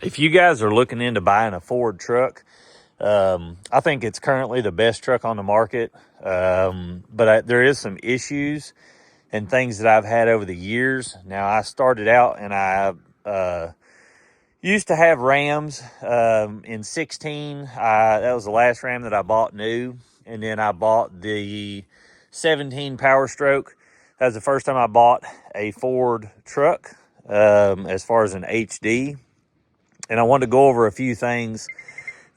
If you guys are looking into buying a Ford truck, I think it's currently the best truck on the market. But there is some issues and things that I've had over the years. Now, I started out and I used to have Rams in 16. That was the last Ram that I bought new. And then I bought the 17 Power Stroke. That was the first time I bought a Ford truck as far as an HD. And I wanted to go over a few things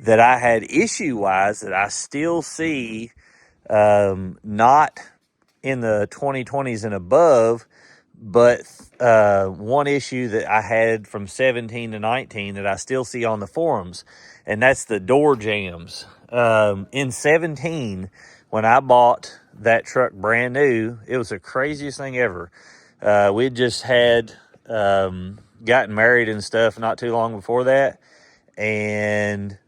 that I had issue-wise that I still see not in the 2020s and above, but one issue that I had from 17 to 19 that I still see on the forums, and that's the door jams. In 17, when I bought that truck brand new, it was the craziest thing ever. We'd just had gotten married and stuff not too long before that, and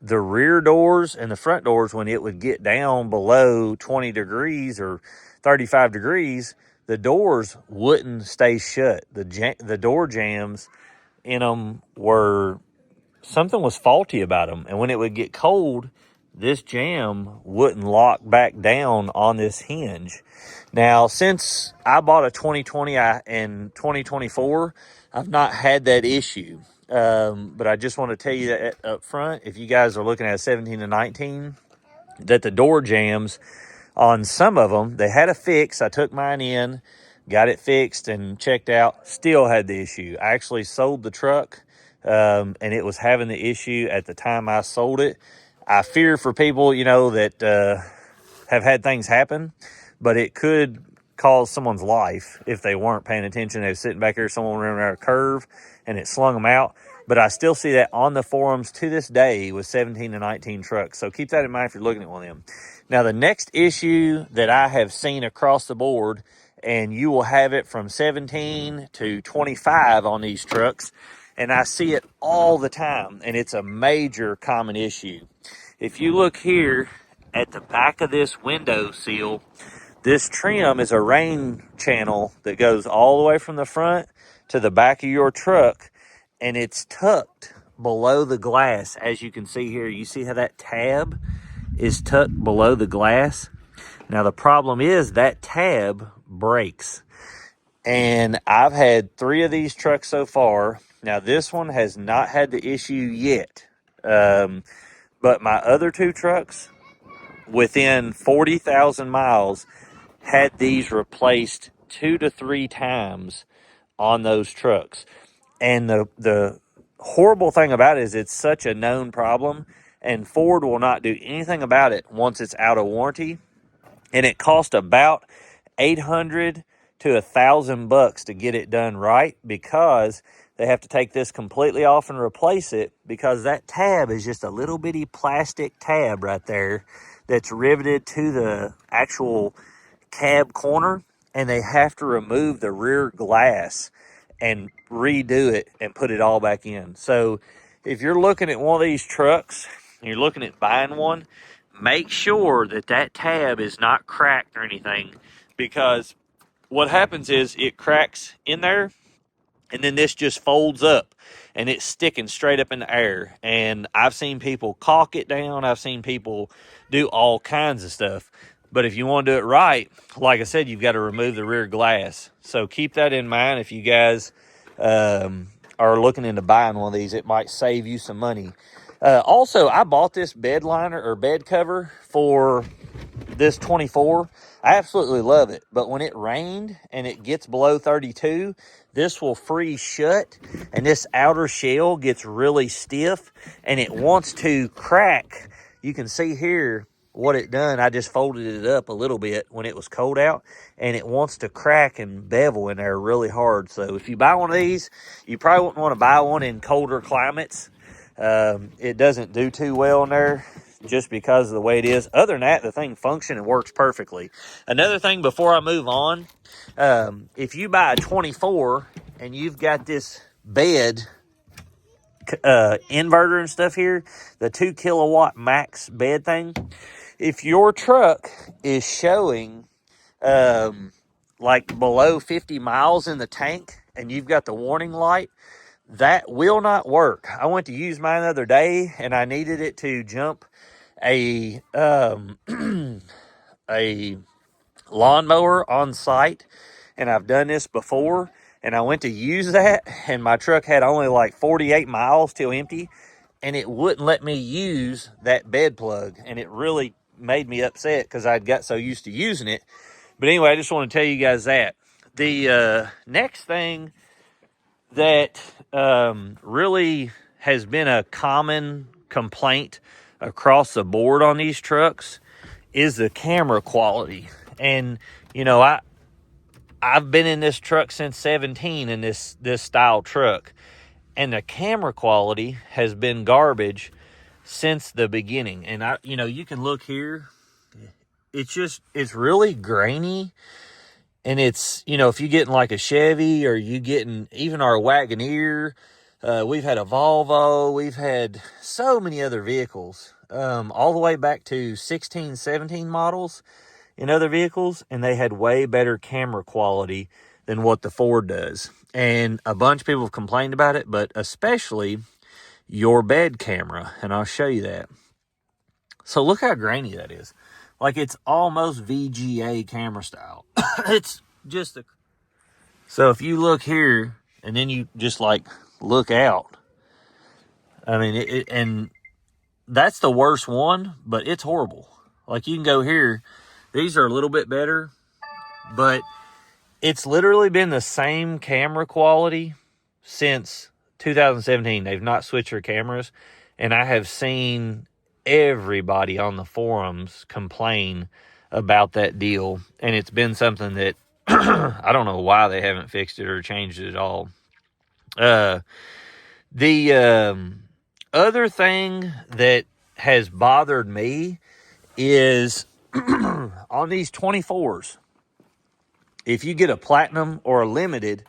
the rear doors and the front doors, when it would get down below 20 degrees or 35 degrees, the doors wouldn't stay shut. The door jams in them something was faulty about them. And when it would get cold, this jam wouldn't lock back down on this hinge. Now, since I bought a 2020 and 2024, I've not had that issue. But I just want to tell you that up front, if you guys are looking at 17 and 19, that the door jams on some of them, they had a fix. I took mine in, got it fixed and checked out, still had the issue. I actually sold the truck, and it was having the issue at the time I sold it. I fear for people, that have had things happen, but it could cause someone's life if they weren't paying attention. They were sitting back here, someone ran around a curve, and it slung them out. But I still see that on the forums to this day with 17 and 19 trucks. So keep that in mind if you're looking at one of them. Now, the next issue that I have seen across the board, and you will have it from 17 to 25 on these trucks, and I see it all the time, and it's a major common issue. If you look here at the back of this window seal, this trim is a rain channel that goes all the way from the front to the back of your truck, and it's tucked below the glass. As you can see here, you see how that tab is tucked below the glass? Now, the problem is that tab breaks. And I've had 3 of these trucks so far. Now, this one has not had the issue yet. But my other 2 trucks, within 40,000 miles, had these replaced 2 to 3 times on those trucks. And the horrible thing about it is it's such a known problem, and Ford will not do anything about it once it's out of warranty. And it cost about $800 to $1,000 to get it done right, because they have to take this completely off and replace it, because that tab is just a little bitty plastic tab right there that's riveted to the actual cab corner, and they have to remove the rear glass and redo it and put it all back in. So if you're looking at one of these trucks and you're looking at buying one, make sure that that tab is not cracked or anything, because what happens is it cracks in there, and then this just folds up and it's sticking straight up in the air. And I've seen people caulk it down. I've seen people do all kinds of stuff. But if you want to do it right, like I said, you've got to remove the rear glass. So keep that in mind if you guys are looking into buying one of these. It might save you some money. Also, I bought this bed liner or bed cover for this 24. I absolutely love it. But when it rained and it gets below 32, this will freeze shut, and this outer shell gets really stiff, and it wants to crack. You can see here what it done. I just folded it up a little bit when it was cold out, and it wants to crack and bevel in there really hard. So if you buy one of these, you probably wouldn't want to buy one in colder climates. It doesn't do too well in there just because of the way it is. Other than that, the thing functions and works perfectly. Another thing before I move on, if you buy a 24 and you've got this bed inverter and stuff here, the 2 kilowatt max bed thing, if your truck is showing like below 50 miles in the tank and you've got the warning light, that will not work. I went to use mine the other day, and I needed it to jump a a lawnmower on site, and I've done this before, and I went to use that, and my truck had only like 48 miles till empty, and it wouldn't let me use that bed plug, and it really made me upset because I'd got so used to using it. But anyway, I just want to tell you guys that. The next thing that really has been a common complaint across the board on these trucks is the camera quality. And, you know, I've been in this truck since 17 in this style truck, and the camera quality has been garbage since the beginning. And you can look here. It's really grainy. And it's, if you getting like a Chevy, or you getting even our Wagoneer, we've had a Volvo, we've had so many other vehicles, all the way back to 16, 17 models in other vehicles, and they had way better camera quality than what the Ford does. And a bunch of people have complained about it, but especially your bed camera, and I'll show you that. So look how grainy that is. Like, it's almost VGA camera style. It's just so if you look here and then you just like look out, I mean, and that's the worst one, but it's horrible. Like, you can go here, these are a little bit better, but it's literally been the same camera quality since 2017. They've not switched their cameras, and I have seen everybody on the forums complain about that deal, and it's been something that I don't know why they haven't fixed it or changed it at all. The other thing that has bothered me is on these 24s, if you get a platinum or a limited,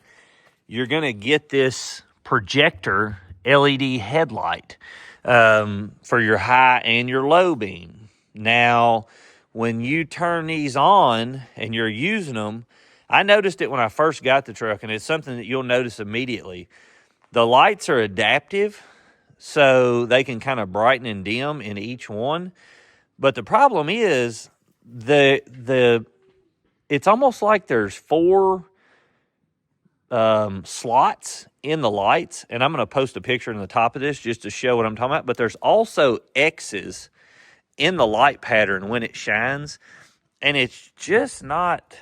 you're going to get this projector LED headlight for your high and your low beam. Now, when you turn these on and you're using them, I noticed it when I first got the truck, and it's something that you'll notice immediately. The lights are adaptive, so they can kind of brighten and dim in each one. But the problem is it's almost like there's four slots in the lights, and I'm going to post a picture in the top of this just to show what I'm talking about. But there's also X's in the light pattern when it shines, and it's just not.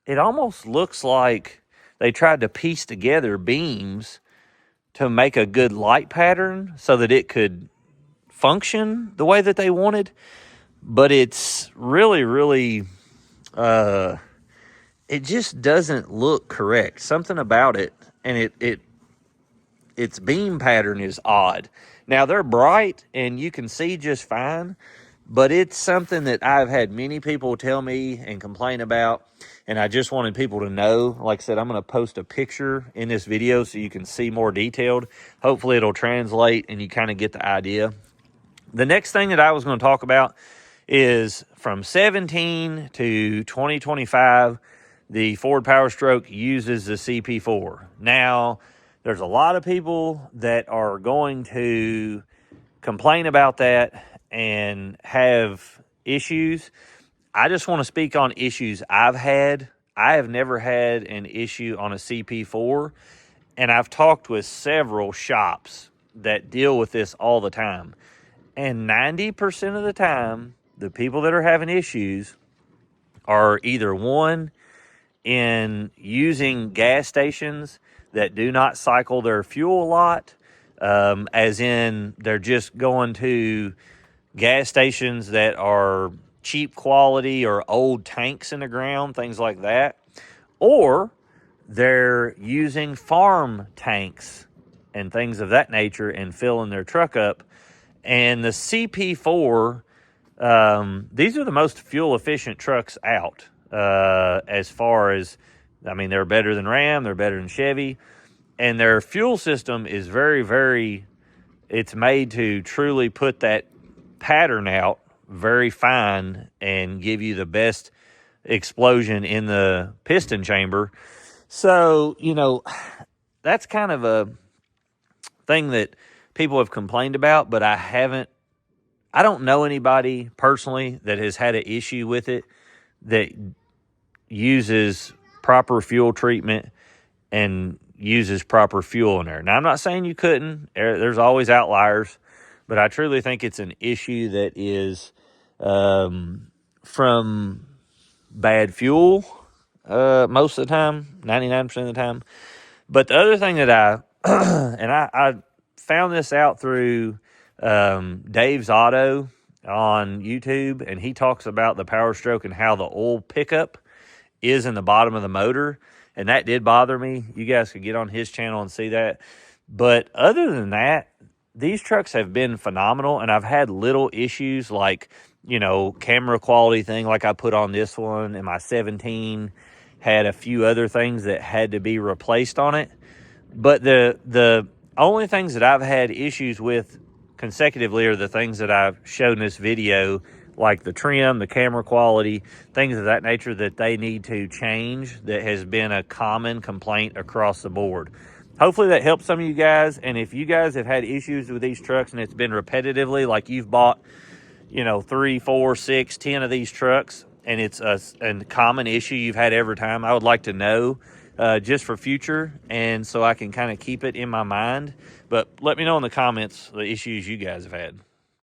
It almost looks like they tried to piece together beams to make a good light pattern so that it could function the way that they wanted. But it's really, really, it just doesn't look correct. Something about it, and its beam pattern is odd. Now, they're bright and you can see just fine, but it's something that I've had many people tell me and complain about, and I just wanted people to know. Like I said, I'm going to post a picture in this video so you can see more detailed. Hopefully it'll translate and you kind of get the idea. The next thing that I was going to talk about is from 17 to 2025, the Ford Power Stroke uses the CP4. Now, there's a lot of people that are going to complain about that and have issues. I just want to speak on issues I've had. I have never had an issue on a CP4, and I've talked with several shops that deal with this all the time. And 90% of the time, the people that are having issues are either one, in using gas stations that do not cycle their fuel a lot, as in they're just going to gas stations that are cheap quality or old tanks in the ground, things like that, or they're using farm tanks and things of that nature and filling their truck up. And the CP4, these are the most fuel efficient trucks out, as far as, I mean, they're better than Ram, they're better than Chevy, and their fuel system is very, very, it's made to truly put that pattern out very fine and give you the best explosion in the piston chamber. So, that's kind of a thing that people have complained about, but I don't know anybody personally that has had an issue with it that uses proper fuel treatment and uses proper fuel in there. Now, I'm not saying you couldn't. There's always outliers, but I truly think it's an issue that is from bad fuel most of the time, 99% of the time. But the other thing that I found this out through Dave's Auto on YouTube, and he talks about the Power Stroke and how the oil pickup is in the bottom of the motor, and that did bother me. You guys could get on his channel and see that. But other than that, these trucks have been phenomenal, and I've had little issues like, camera quality thing like I put on this one, and my 17 had a few other things that had to be replaced on it. But the only things that I've had issues with consecutively are the things that I've shown in this video, like the trim, the camera quality, things of that nature that they need to change. That has been a common complaint across the board. Hopefully that helps some of you guys. And if you guys have had issues with these trucks and it's been repetitively, like you've bought, 3, 4, 6, 10 of these trucks, and it's a common issue you've had every time, I would like to know just for future, and so I can kind of keep it in my mind. But let me know in the comments the issues you guys have had.